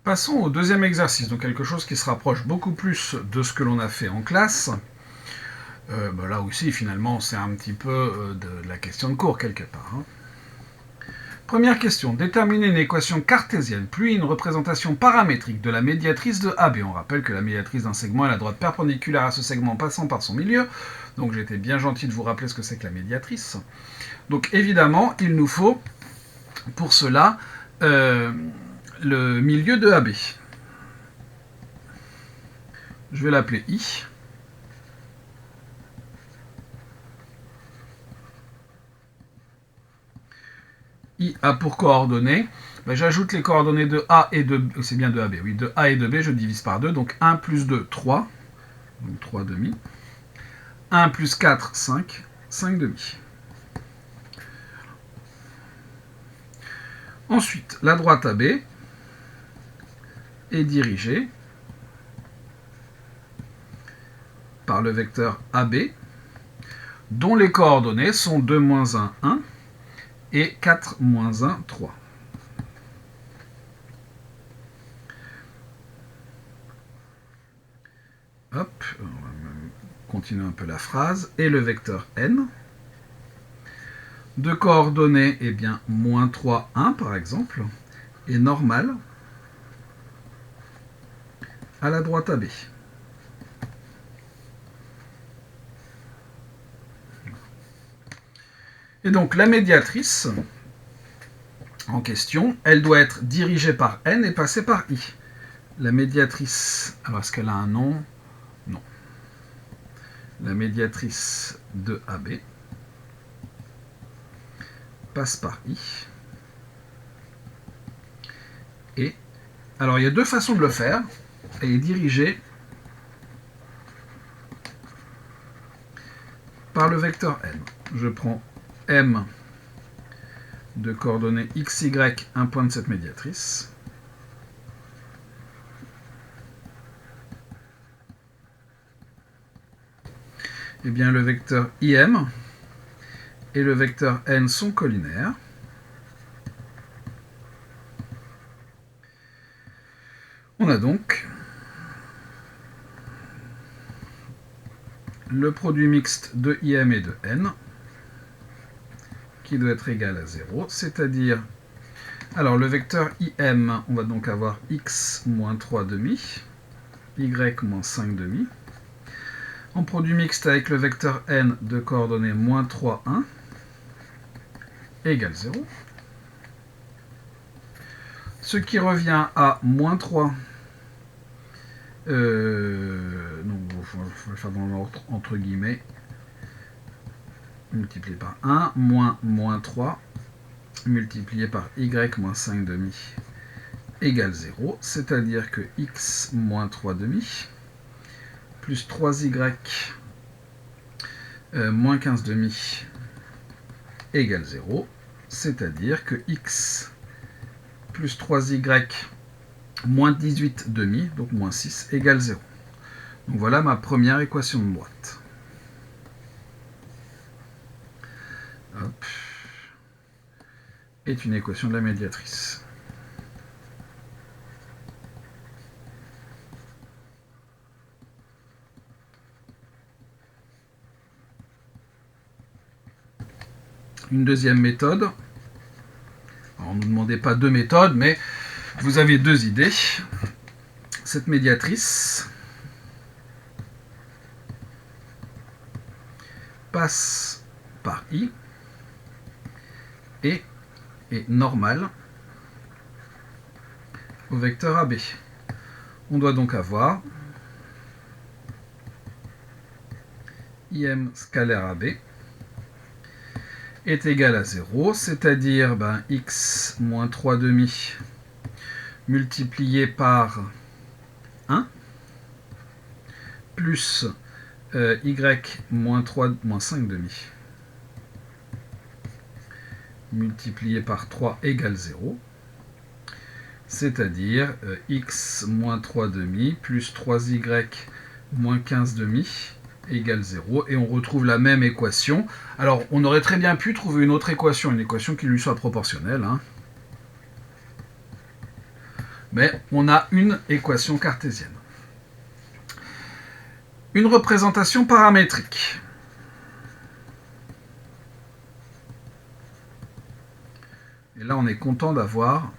Passons au deuxième exercice, donc quelque chose qui se rapproche beaucoup plus de ce que l'on a fait en classe. Là aussi, finalement, c'est un petit peu de la question de cours, quelque part. Première question. Déterminer une équation cartésienne plus une représentation paramétrique de la médiatrice de AB. On rappelle que la médiatrice d'un segment est la droite perpendiculaire à ce segment passant par son milieu. Donc j'ai été bien gentil de vous rappeler ce que c'est que la médiatrice. Donc évidemment, il nous faut, pour cela, le milieu de AB. Je vais l'appeler I. I a pour coordonnées, j'ajoute les coordonnées de A et de B, c'est bien de AB, oui, de A et de B, je divise par 2, donc 1 plus 2, 3, donc 3 demi. 1 plus 4, 5, 5 demi. Ensuite, la droite AB est dirigée par le vecteur AB, dont les coordonnées sont 2, moins 1, 1, et 4, moins 1, 3. Hop, on va continuer un peu la phrase. Et le vecteur n, de coordonnées, eh bien, moins 3, 1 par exemple, est normal à la droite AB. Et donc la médiatrice en question, elle doit être dirigée par n et passer par I. La médiatrice, alors est-ce qu'elle a un nom? Non. La médiatrice de AB passe par I. Et, alors il y a deux façons de le faire. Elle est dirigée par le vecteur n. Je prends M de coordonnées x, y, un point de cette médiatrice. Eh bien, le vecteur IM et le vecteur n sont collinaires. On a donc le produit mixte de IM et de n qui doit être égal à 0, c'est-à-dire, alors le vecteur IM, on va donc avoir x moins 3 demi, y moins 5 demi, en produit mixte avec le vecteur n de coordonnées moins 3, 1, égale 0. Ce qui revient à moins 3, non, il faut le faire dans l'ordre entre guillemets, multiplié par 1, moins 3, multiplié par y moins 5 demi, égale 0, c'est-à-dire que x moins 3 demi, plus 3y moins 15 demi, égale 0, c'est-à-dire que x plus 3y moins 18 demi, donc moins 6, égale 0. Donc voilà ma première équation de droite. Hop. Est une équation de la médiatrice. Une deuxième méthode. Alors, on ne nous demandait pas deux méthodes, mais vous avez deux idées. Cette médiatrice passe par I et est normale au vecteur AB. On doit donc avoir IM scalaire AB est égal à 0, c'est-à-dire x moins 3 demi multiplié par 1 plus y moins 3 moins 5 demi multiplié par 3 égale 0, c'est-à-dire x moins 3 demi plus 3y moins 15 demi égale 0, et on retrouve la même équation. Alors, on aurait très bien pu trouver une autre équation, une équation qui lui soit proportionnelle. mais on a une équation cartésienne. Une représentation paramétrique. Et là, on est content d'avoir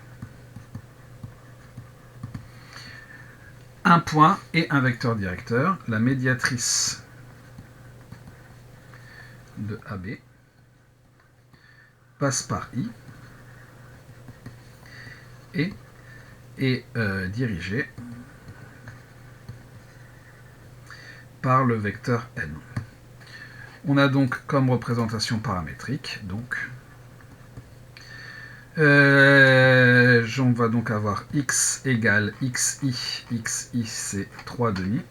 un point et un vecteur directeur. La médiatrice de AB passe par I et est dirigée par le vecteur n. On a donc comme représentation paramétrique, donc on va donc avoir x égale xi, xi c'est 3 demi,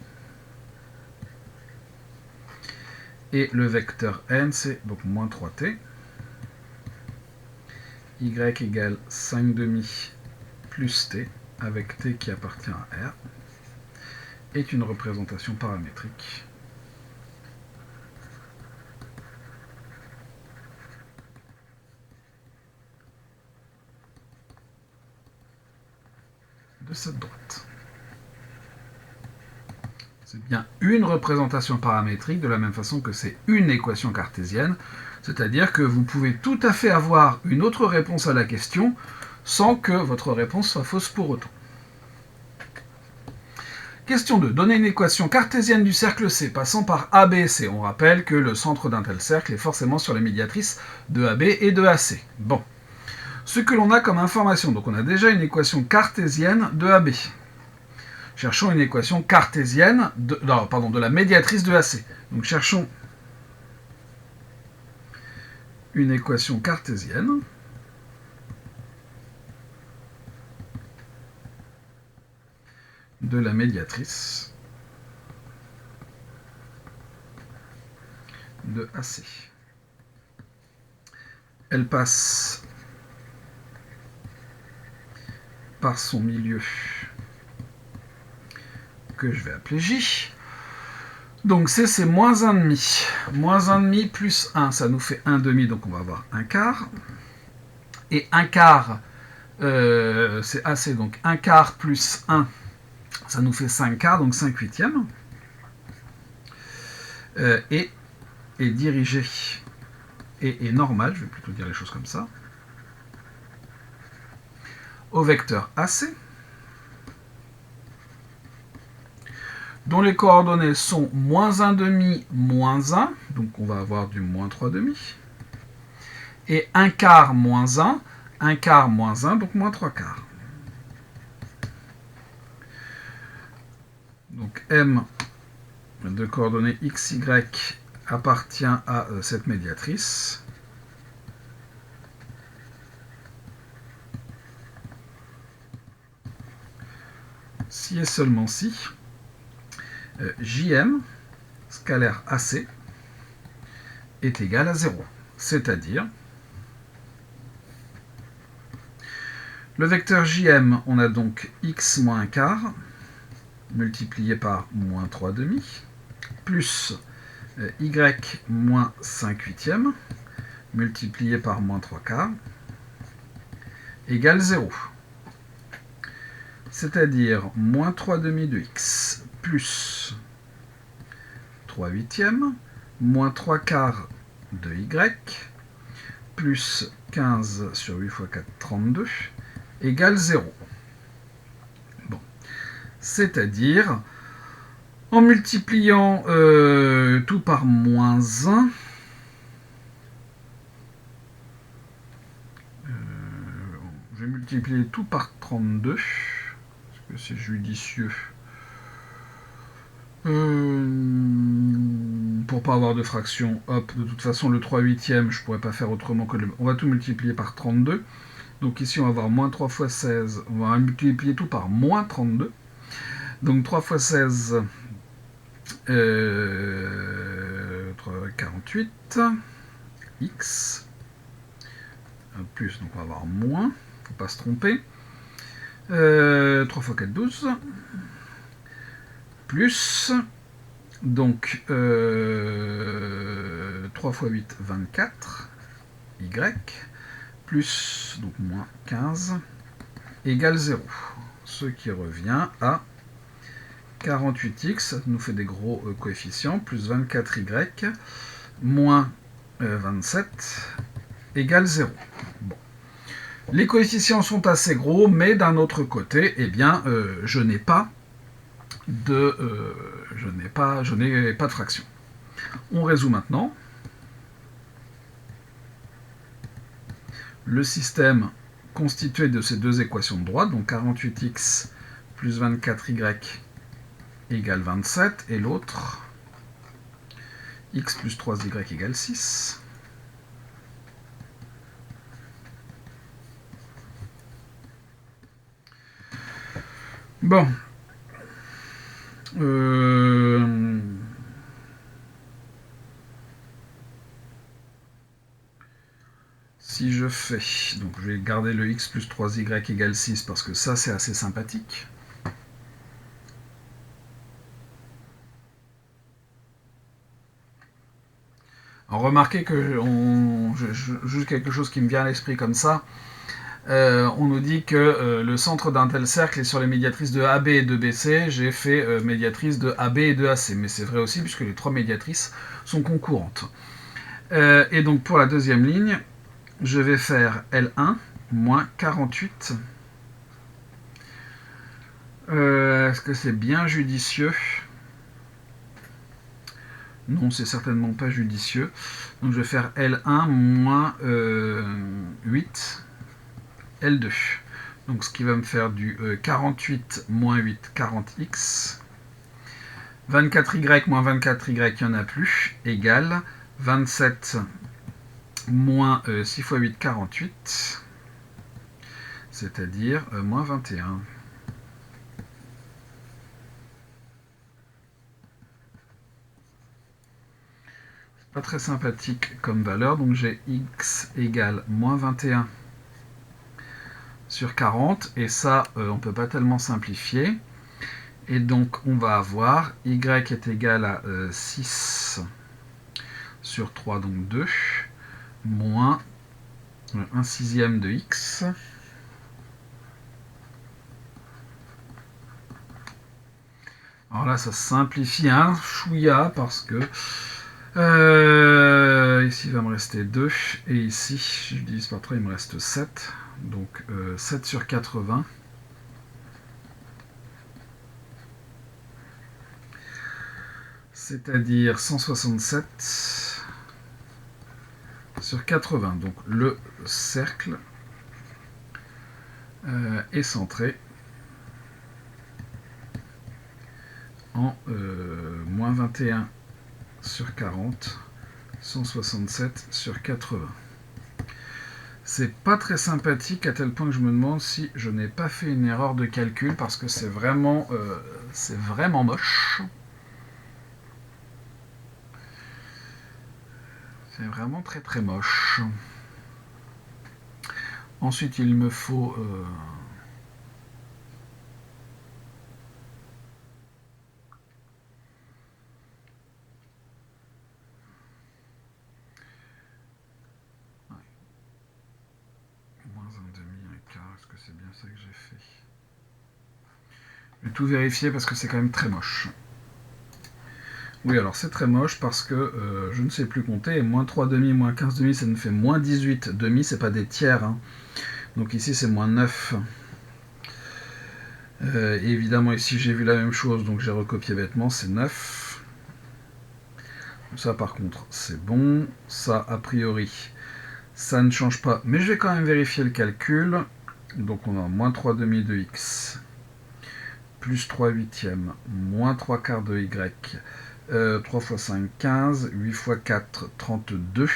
et le vecteur n c'est donc moins 3t, y égale 5 demi plus t, avec t qui appartient à R, est une représentation paramétrique de cette droite. C'est bien une représentation paramétrique, de la même façon que c'est une équation cartésienne, c'est-à-dire que vous pouvez tout à fait avoir une autre réponse à la question sans que votre réponse soit fausse pour autant. Question 2. Donner une équation cartésienne du cercle C passant par AB et C. On rappelle que le centre d'un tel cercle est forcément sur les médiatrices de AB et de AC. Bon. Ce que l'on a comme information, donc on a déjà une équation cartésienne de AB. Cherchons une équation cartésienne de la médiatrice de AC. Donc cherchons une équation cartésienne de la médiatrice de AC. Elle passe par son milieu que je vais appeler J. Donc C, c'est moins 1,5. Moins 1,5 plus 1, ça nous fait 1,5, donc on va avoir 1 quart. Et 1 quart, c'est AC, donc 1 quart plus 1, ça nous fait 5 quarts, donc 5 huitièmes. Et est dirigé, et est normal, je vais plutôt dire les choses comme ça, au vecteur AC, dont les coordonnées sont moins 1,5, moins 1, donc on va avoir du moins 3,5, et 1 quart moins 1, 1 quart moins 1, donc moins 3 quarts. Donc M de coordonnées x, y appartient à cette médiatrice. Si et seulement si JM, scalaire AC, est égal à 0. C'est-à-dire, le vecteur JM, on a donc x moins 1 quart, multiplié par moins 3,5, plus y moins 5 huitièmes, multiplié par moins 3 quarts, égale 0. C'est-à-dire moins 3,5 de x plus 3 huitièmes, moins 3 quarts de y, plus 15 sur 8 fois 4, 32, égale 0. Bon. C'est-à-dire, en multipliant tout par moins 1, je vais multiplier tout par 32, parce que c'est judicieux. Pour pas avoir de fraction, hop, de toute façon le 3 huitièmes, je pourrais pas faire autrement que on va tout multiplier par 32. Donc ici on va avoir moins 3 fois 16, on va multiplier tout par moins 32. Donc 3 fois 16, 48, x, plus, donc on va avoir moins, faut pas se tromper. 3 fois 4, 12, plus, donc 3 fois 8, 24, y, plus, donc moins 15, égale 0. ce qui revient à 48x, ça nous fait des gros coefficients, plus 24y, moins 27, égale 0. Bon. Les coefficients sont assez gros, mais d'un autre côté, eh bien, je n'ai pas de fraction. On résout maintenant. Le système constitué de ces deux équations de droite, donc 48x plus 24y égale 27, et l'autre, x plus 3y égale 6. Bon. Si je fais, donc je vais garder le x plus 3y égale 6 parce que ça c'est assez sympathique. Alors remarquez que juste quelque chose qui me vient à l'esprit comme ça. On nous dit que le centre d'un tel cercle est sur les médiatrices de AB et de BC. J'ai fait médiatrice de AB et de AC, mais c'est vrai aussi puisque les trois médiatrices sont concurrentes. Et donc pour la deuxième ligne, je vais faire L1 moins 48. Est-ce que c'est bien judicieux? Non, c'est certainement pas judicieux. Donc je vais faire L1 moins 8. L2. Donc ce qui va me faire du 48 moins 8, 40x. 24y moins 24y, il n'y en a plus, égale 27 moins 6 fois 8, 48, c'est-à-dire moins 21. C'est pas très sympathique comme valeur, donc j'ai x égale moins 21 sur 40, et ça, on ne peut pas tellement simplifier. Et donc, on va avoir y est égal à 6 sur 3, donc 2, moins 1 sixième de x. Alors là, ça simplifie un chouïa parce que ici, il va me rester 2, et ici, si je divise par 3, il me reste 7. Donc 7 sur 80. C'est-à-dire 167 sur 80. Donc le cercle est centré en moins 21 sur 40, 167 sur 80. C'est pas très sympathique à tel point que je me demande si je n'ai pas fait une erreur de calcul parce que c'est vraiment moche. C'est vraiment très très moche. Ensuite, il me faut moins un demi, un quart. Est-ce que c'est bien ça que j'ai fait? Je vais tout vérifier parce que c'est quand même très moche. Oui, alors c'est très moche parce que je ne sais plus compter. Et moins 3 demi, moins 15 demi, ça nous fait moins 18 demi. C'est pas des tiers. Hein. Donc ici, c'est moins 9. Et évidemment, ici, j'ai vu la même chose. Donc j'ai recopié bêtement. C'est 9. Ça, par contre, c'est bon. Ça, a priori, ça ne change pas. Mais je vais quand même vérifier le calcul. Donc on a moins 3 demi de x, plus 3 huitièmes, moins 3 quarts de y, 3 fois 5, 15, 8 fois 4, 32.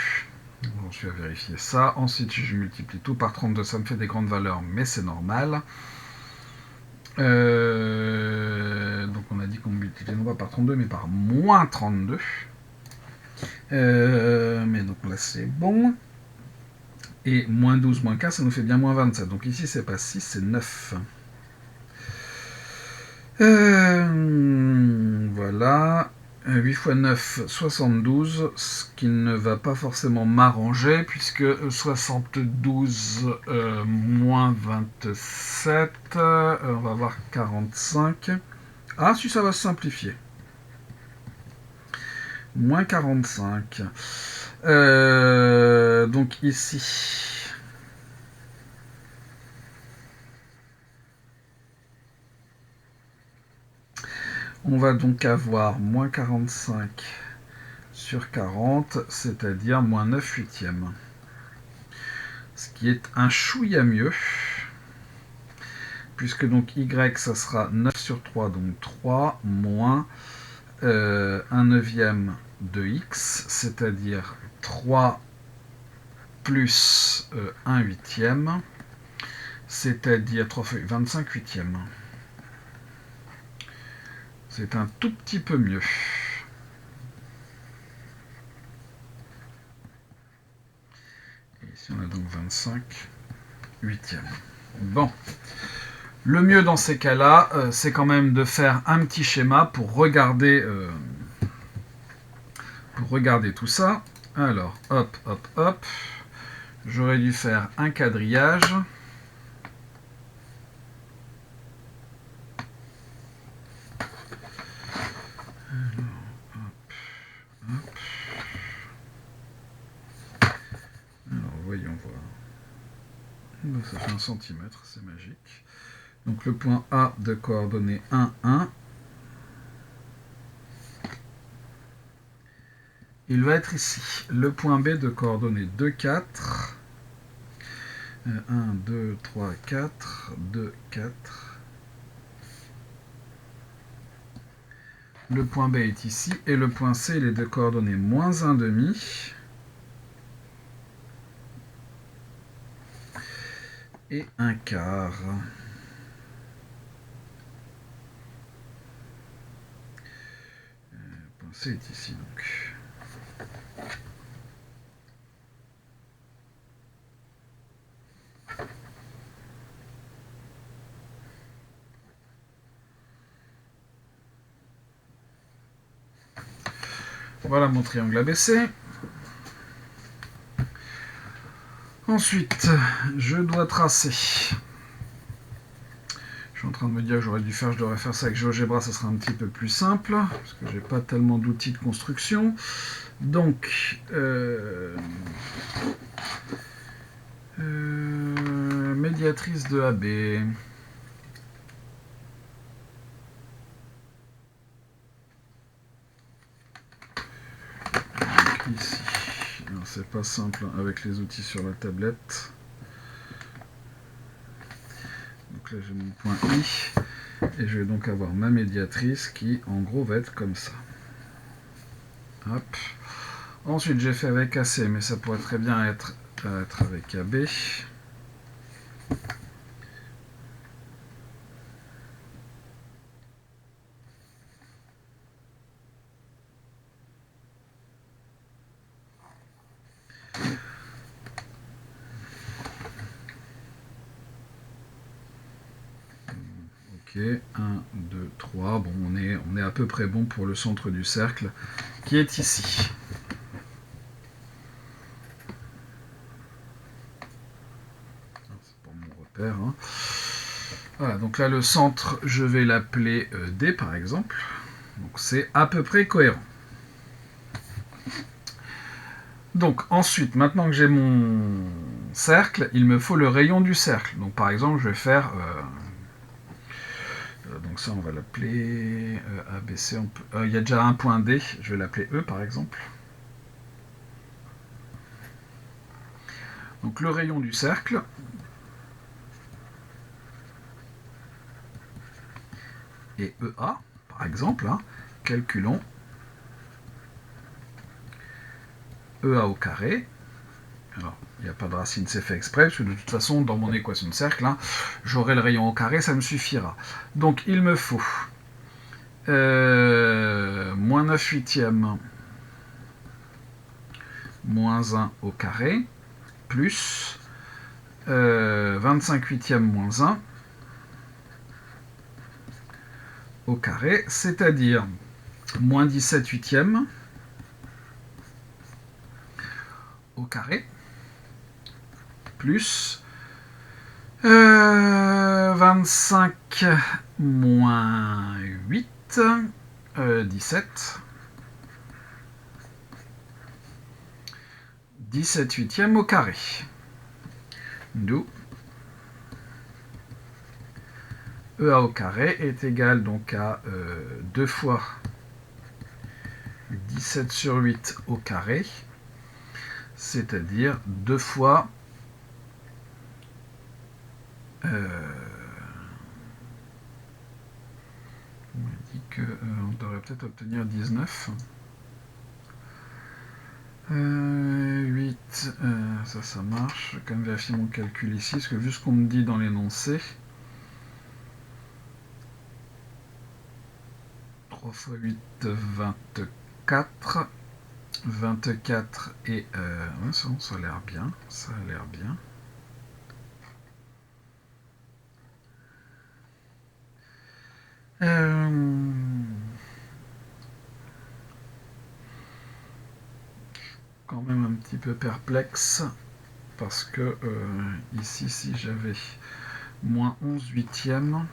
Bon, je vais vérifier ça. Ensuite, je multiplie tout par 32, ça me fait des grandes valeurs, mais c'est normal. Donc on a dit qu'on multipliait non pas par 32, mais par moins 32. Mais donc là, c'est bon. Et moins 12, moins 15, ça nous fait bien moins 27. Donc ici, c'est pas 6, c'est 9. Voilà. 8 fois 9, 72, ce qui ne va pas forcément m'arranger, puisque 72 moins 27, on va avoir 45. Ah, si, ça va se simplifier. Moins 45. Donc ici... On va donc avoir moins 45 sur 40, c'est-à-dire moins 9 huitièmes. Ce qui est un chouïa mieux, puisque donc y, ça sera 9 sur 3, donc 3, moins 1 neuvième de x, c'est-à-dire 3 plus 1 huitième, c'est-à-dire 3 fois 25 huitièmes. C'est un tout petit peu mieux. Et ici on a donc 25 huitièmes. Bon. Le mieux dans ces cas-là, c'est quand même de faire un petit schéma pour regarder tout ça. Alors, hop, hop, hop. J'aurais dû faire un quadrillage. Alors, voyons voir. Ça fait 1 cm, c'est magique. Donc le point A de coordonnées 1, 1. Il va être ici. Le point B de coordonnées 2, 4. 1, 2, 3, 4. 2, 4. Le point B est ici. Et le point C, il est de coordonnées moins 1 demi. Et 1 quart. Le point C est ici donc. Voilà mon triangle ABC. Ensuite, je dois tracer. Je suis en train de me dire que je devrais faire ça avec GeoGebra, ça sera un petit peu plus simple, parce que j'ai pas tellement d'outils de construction. Donc, médiatrice de AB. Donc ici, c'est pas simple avec les outils sur la tablette. Donc là j'ai mon point I, et je vais donc avoir ma médiatrice qui en gros va être comme ça. Hop. Ensuite j'ai fait avec AC, mais ça pourrait très bien être avec AB. Ok, 1, 2, 3. Bon, on est à peu près bon pour le centre du cercle qui est ici. C'est pour mon repère. Hein. Voilà, donc là le centre, je vais l'appeler D par exemple. Donc c'est à peu près cohérent. Donc ensuite, maintenant que j'ai mon cercle, il me faut le rayon du cercle. Donc par exemple, je vais faire... donc ça, on va l'appeler ABC. Il y a déjà un point D, je vais l'appeler E par exemple. Donc le rayon du cercle. Et EA, par exemple, hein, calculons EA au carré. Alors, il n'y a pas de racine, c'est fait exprès, parce que de toute façon, dans mon équation de cercle, hein, j'aurai le rayon au carré, ça me suffira. Donc, il me faut moins 9 huitièmes moins 1 au carré, plus 25 huitièmes moins 1 au carré, c'est-à-dire moins 17 huitièmes au carré, plus 25 moins 8, 17. 17 huitièmes au carré. D'où EA au carré est égal donc à 2 fois 17 sur 8 au carré, c'est-à-dire 2 fois on me dit qu'on devrait peut-être obtenir 19. 8, ça marche. Je vais quand même vérifier mon calcul ici, parce que vu ce qu'on me dit dans l'énoncé, 3 fois 8, 24. 24 et... ouais, ça a l'air bien. Ça a l'air bien. Quand même un petit peu perplexe, parce que ici, si j'avais moins 11 huitièmes,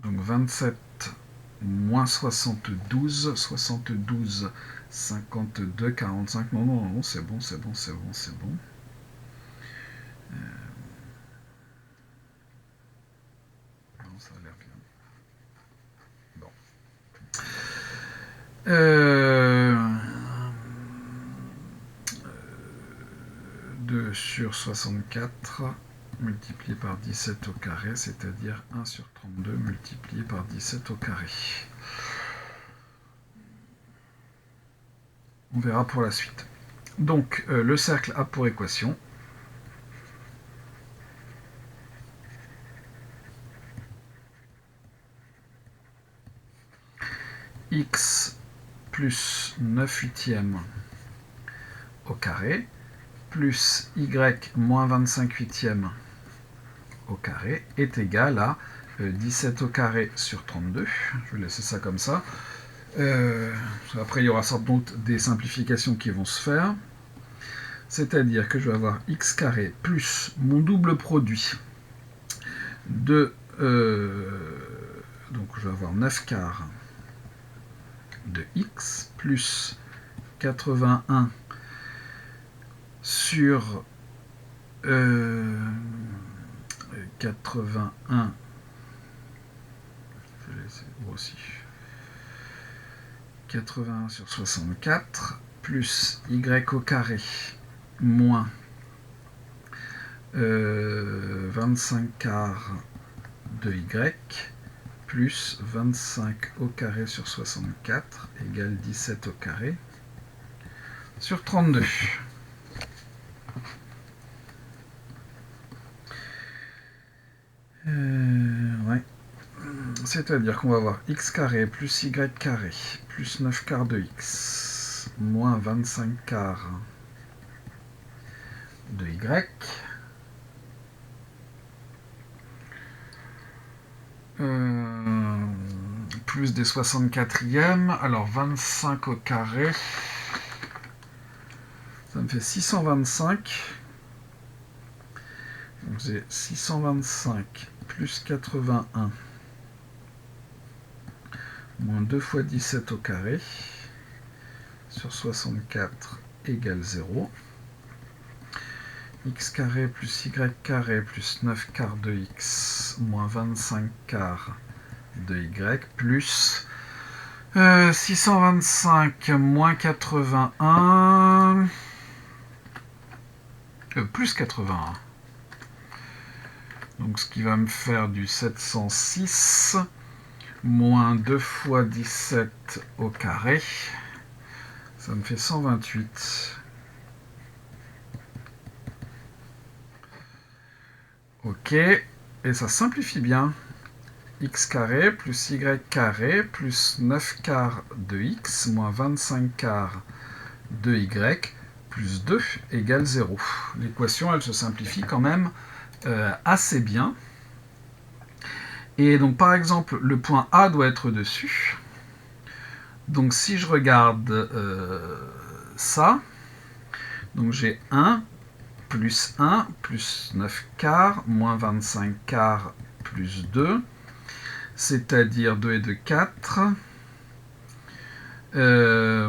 donc 27 moins 72, 72, 52, 45, non, c'est bon. Non, ça a l'air bien. Bon. 2 sur 64 multiplié par 17 au carré, c'est-à-dire 1 sur 32 multiplié par 17 au carré. On verra pour la suite. Donc, le cercle a pour équation x plus 9 huitièmes au carré, plus y moins 25 huitièmes au carré est égal à 17 au carré sur 32. Je vais laisser ça comme ça. Après, il y aura sans doute des simplifications qui vont se faire. C'est-à-dire que je vais avoir x carré plus mon double produit de... donc je vais avoir 9 quarts de x plus 81 sur 81, je vais laisser aussi 81 sur 64 plus y au carré moins 25 quarts de y plus 25 au carré sur 64 égale 17 au carré sur 32. Ouais. C'est-à-dire qu'on va avoir x carré plus y carré plus 9 quarts de x moins 25 quarts de y plus des 64e, alors 25 au carré, ça me fait 625. Donc j'ai 625 plus 81 moins 2 fois 17 au carré sur 64 égale 0. X carré plus y carré plus 9 quarts de x moins 25 quarts de y plus 625 moins 81 plus 81. Donc ce qui va me faire du 706 moins 2 fois 17 au carré, ça me fait 128. Ok, et ça simplifie bien. X carré plus y carré plus 9 quarts de x moins 25 quarts de y plus 2 égale 0. L'équation, elle se simplifie quand même assez bien. Et donc par exemple, le point A doit être dessus. Donc si je regarde ça, donc j'ai 1 plus 1 plus 9 quarts moins 25 quarts plus 2, c'est-à-dire 2 et 2, 4,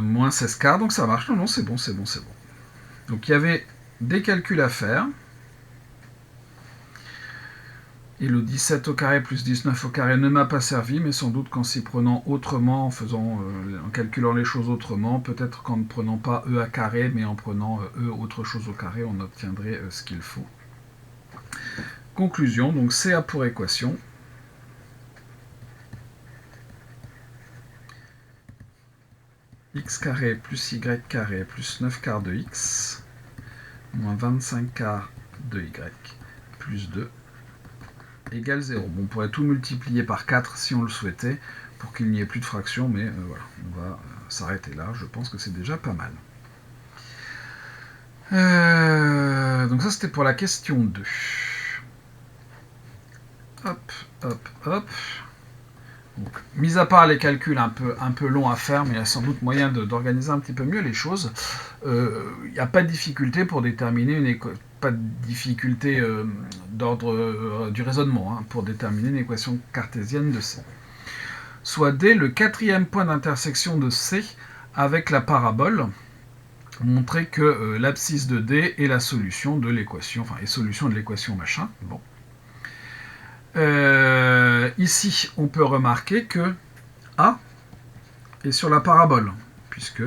moins 16 quarts, donc ça marche. Non, non, c'est bon, c'est bon, c'est bon. Donc il y avait des calculs à faire. Et le 17 au carré plus 19 au carré ne m'a pas servi, mais sans doute qu'en s'y prenant autrement, en calculant les choses autrement, peut-être qu'en ne prenant pas e à carré, mais en prenant e autre chose au carré, on obtiendrait ce qu'il faut. Conclusion, donc C a pour équation x carré plus y carré plus 9 quarts de x moins 25 quarts de y plus 2 égale 0. Bon, on pourrait tout multiplier par 4 si on le souhaitait pour qu'il n'y ait plus de fractions, mais voilà, on va s'arrêter là. Je pense que c'est déjà pas mal. Donc ça, c'était pour la question 2. Hop, hop, hop. Donc, mis à part les calculs un peu longs à faire, mais il y a sans doute moyen d'organiser un petit peu mieux les choses, il n'y a pas de difficulté pour déterminer pas de difficulté d'ordre du raisonnement pour déterminer une équation cartésienne de C. Soit D le quatrième point d'intersection de C avec la parabole, montrer que l'abscisse de D est la solution de l'équation, enfin est solution de l'équation machin. Bon. Ici, on peut remarquer que A est sur la parabole, puisque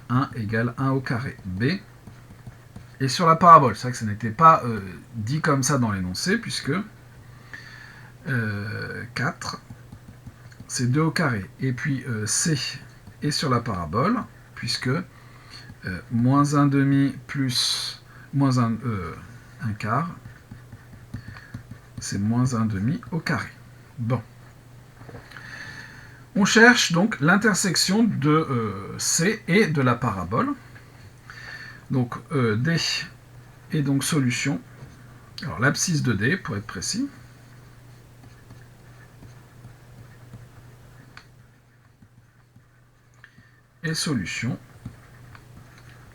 1 égale 1 au carré. B est sur la parabole. C'est vrai que ça n'était pas dit comme ça dans l'énoncé, puisque 4, c'est 2 au carré. Et puis C est sur la parabole, puisque moins 1 demi plus moins 1 quart, c'est moins 1 demi au carré. Bon. On cherche donc l'intersection de C et de la parabole. Donc D est donc solution. Alors l'abscisse de D, pour être précis. Est solution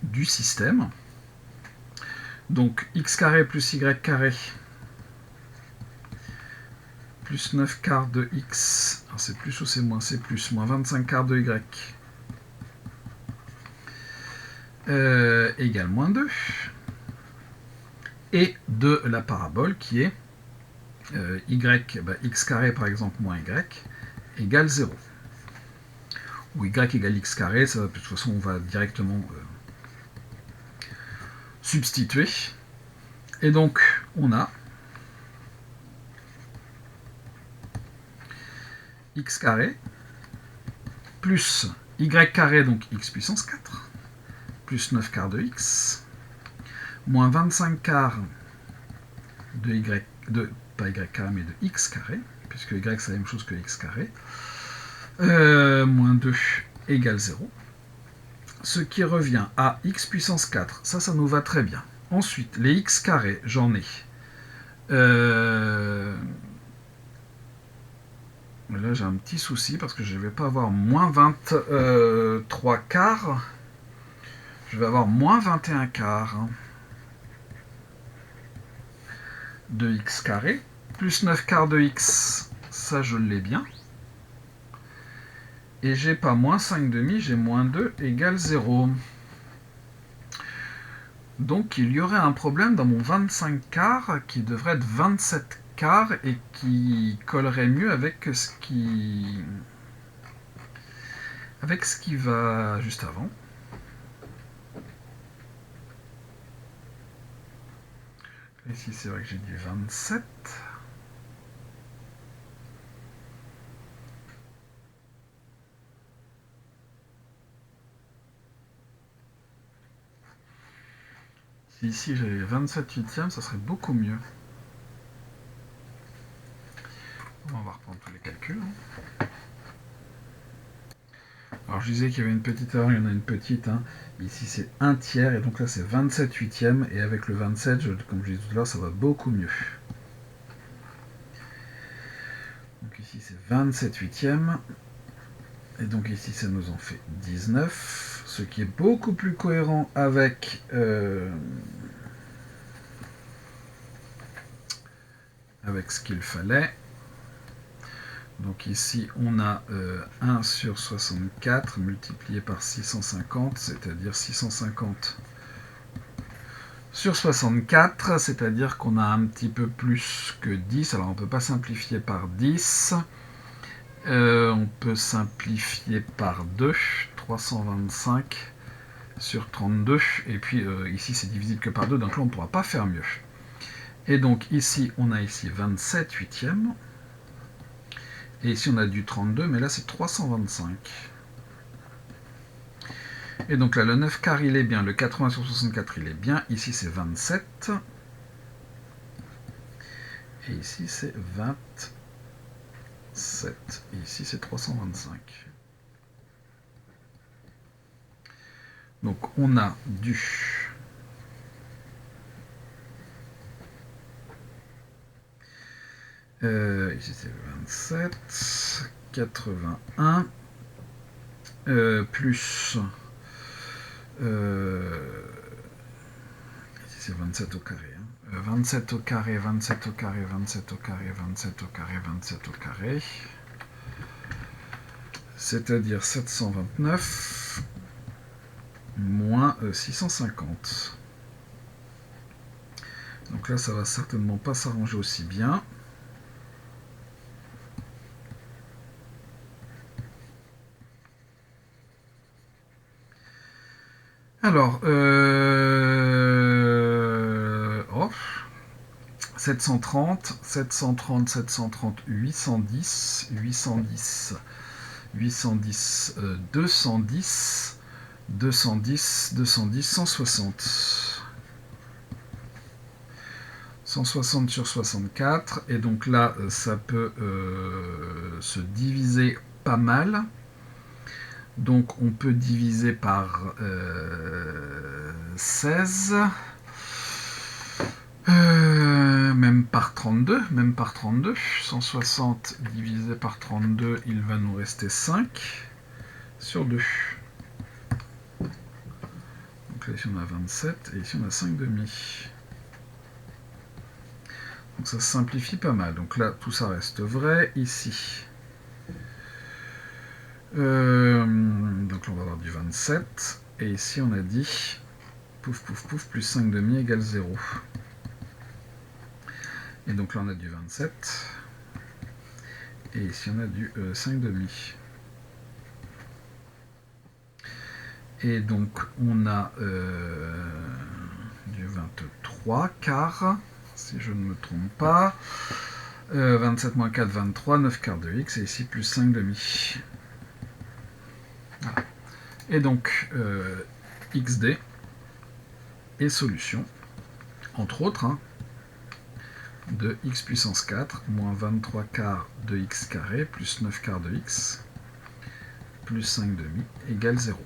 du système. Donc x carré plus y carré plus 9 quarts de x, c'est plus ou c'est plus, moins 25 quarts de y, égale moins 2, et de la parabole qui est y, x carré par exemple moins y, égale 0. Ou y égale x carré, ça, de toute façon on va directement substituer. Et donc on a x carré plus y carré, donc x puissance 4, plus 9 quarts de x, moins 25 quarts de y, pas y carré, mais de x carré, puisque y c'est la même chose que x carré, moins 2 égale 0, ce qui revient à x puissance 4, ça nous va très bien. Ensuite, les x carrés, j'en ai là j'ai un petit souci parce que je ne vais pas avoir moins 23 quarts, je vais avoir moins 21 quarts de x carré, plus 9 quarts de x, ça je l'ai bien. Et j'ai pas moins 5 demi, j'ai moins 2 égale 0. Donc il y aurait un problème dans mon 25 quarts qui devrait être 27 quarts et qui collerait mieux avec ce qui va juste avant. Ici c'est vrai que j'ai dit 27. Si ici j'avais 27 huitièmes, ça serait beaucoup mieux. On va reprendre tous les calculs. Alors je disais qu'il y avait une petite erreur, il y en a une petite. Hein. Ici c'est 1 tiers, et donc là c'est 27 huitièmes, et avec le 27, comme je disais tout à l'heure, ça va beaucoup mieux. Donc ici c'est 27 huitièmes, et donc ici ça nous en fait 19, ce qui est beaucoup plus cohérent avec... avec ce qu'il fallait. Donc ici, on a 1 sur 64 multiplié par 650, c'est-à-dire 650 sur 64, c'est-à-dire qu'on a un petit peu plus que 10. Alors on ne peut pas simplifier par 10. On peut simplifier par 2, 325 sur 32. Et puis ici, c'est divisible que par 2, donc là, on ne pourra pas faire mieux. Et donc ici, on a ici 27 huitièmes. Et ici, on a du 32, mais là, c'est 325. Et donc là, le 9 quart, il est bien. Le 80 sur 64, il est bien. Ici, c'est 27. Et ici, c'est 27. Et ici, c'est 325. Donc, on a du... ici, c'est 27. 81. Plus... ici, c'est 27 au carré. 27 au carré, 27 au carré, 27 au carré, 27 au carré, 27 au carré. C'est-à-dire 729 moins 650. Donc là, ça va certainement pas s'arranger aussi bien. Alors, 730, 730, 730, 810, 810, 810, 210, 210, 210, 160. 160 sur 64, et donc là, ça peut se diviser pas mal. Donc on peut diviser par 16, même par 32, 160 divisé par 32, il va nous rester 5 sur 2. Donc là, ici on a 27, et ici on a 5 demi. Donc ça se simplifie pas mal. Donc là, tout ça reste vrai. Ici, donc là, on va avoir du 27. Et ici, on a dit, pouf, pouf, pouf, plus 5 demi égale 0. Et donc là, on a du 27. Et ici, on a du 5 demi. Et donc, on a du 23 quarts, si je ne me trompe pas. 27 moins 4, 23, 9 quarts de x, et ici plus 5 demi. Voilà. Et donc, xd est solution, entre autres, hein, de x puissance 4 moins 23 quarts de x carré plus 9 quarts de x plus 5 demi égale 0.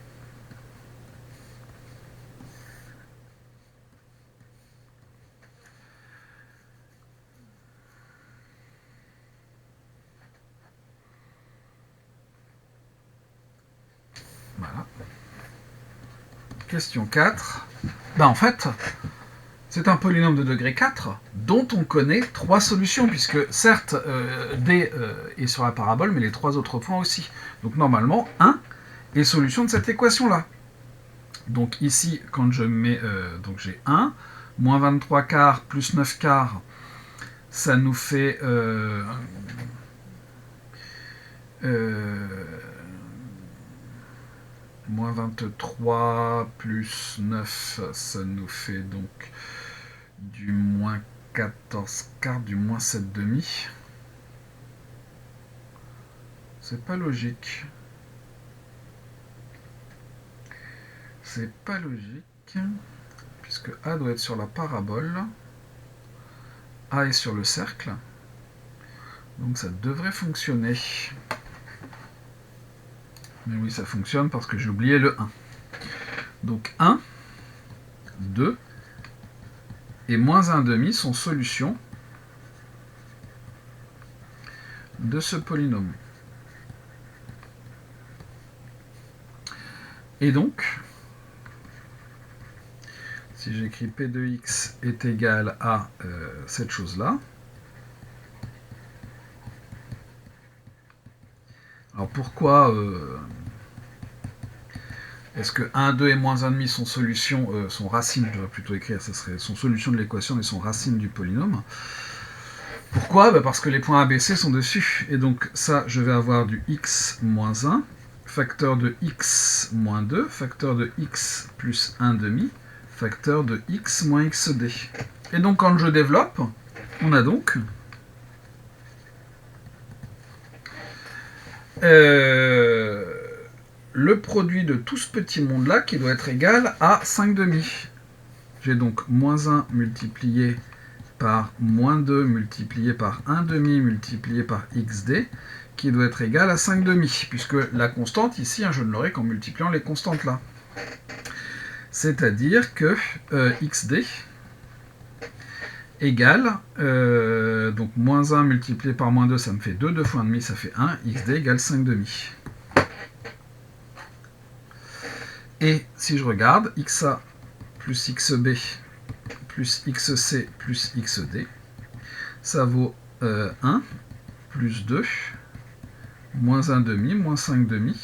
Voilà. Question 4. Ben en fait, c'est un polynôme de degré 4 dont on connaît 3 solutions, puisque certes, D est sur la parabole, mais les 3 autres points aussi. Donc normalement, 1 est solution de cette équation-là. Donc ici, quand je mets, donc j'ai 1, moins 23 quarts plus 9 quarts, ça nous fait... moins 23 plus 9, ça nous fait donc du moins 14 quarts, du moins 7 demi. C'est pas logique. C'est pas logique, puisque A doit être sur la parabole, A est sur le cercle, donc ça devrait fonctionner. Mais oui, ça fonctionne parce que j'ai oublié le 1. Donc 1, 2 et moins 1,5 sont solutions de ce polynôme. Et donc, si j'écris P de x est égal à cette chose-là, alors pourquoi est-ce que 1, 2 et moins 1,5 sont solutions, sont racines, je devrais plutôt écrire, ça serait sont solutions de l'équation et sont racines du polynôme. Pourquoi? Parce que les points ABC sont dessus. Et donc ça, je vais avoir du x moins 1, facteur de x moins 2, facteur de x plus 1,5, facteur de x moins xd. Et donc quand je développe, on a donc le produit de tout ce petit monde-là qui doit être égal à 5,5. J'ai donc moins 1 multiplié par moins 2 multiplié par 1,5 multiplié par xd qui doit être égal à 5,5, puisque la constante ici, je ne l'aurai qu'en multipliant les constantes là. C'est-à-dire que xd égale, donc moins 1 multiplié par moins 2, ça me fait 2, 2 fois 1,5, ça fait 1, xd égale 5,5. Et si je regarde, xa plus xb plus xc plus xd, ça vaut 1 plus 2, moins 1,5, moins 5,5.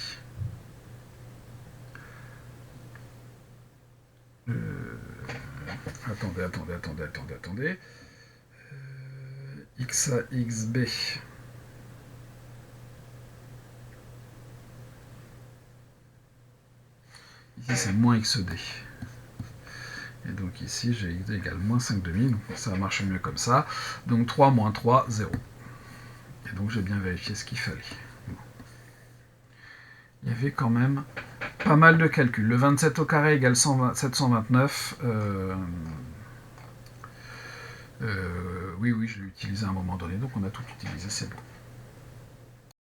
Attendez. xa, xb. Ici, c'est moins xd. Et donc ici, j'ai xd égale moins 5,5. Donc ça marche mieux comme ça. Donc 3 moins 3, 0. Et donc j'ai bien vérifié ce qu'il fallait. Bon. Il y avait quand même pas mal de calculs. Le 27 au carré égale 729. Oui, je l'ai utilisé à un moment donné, donc on a tout utilisé, c'est bon.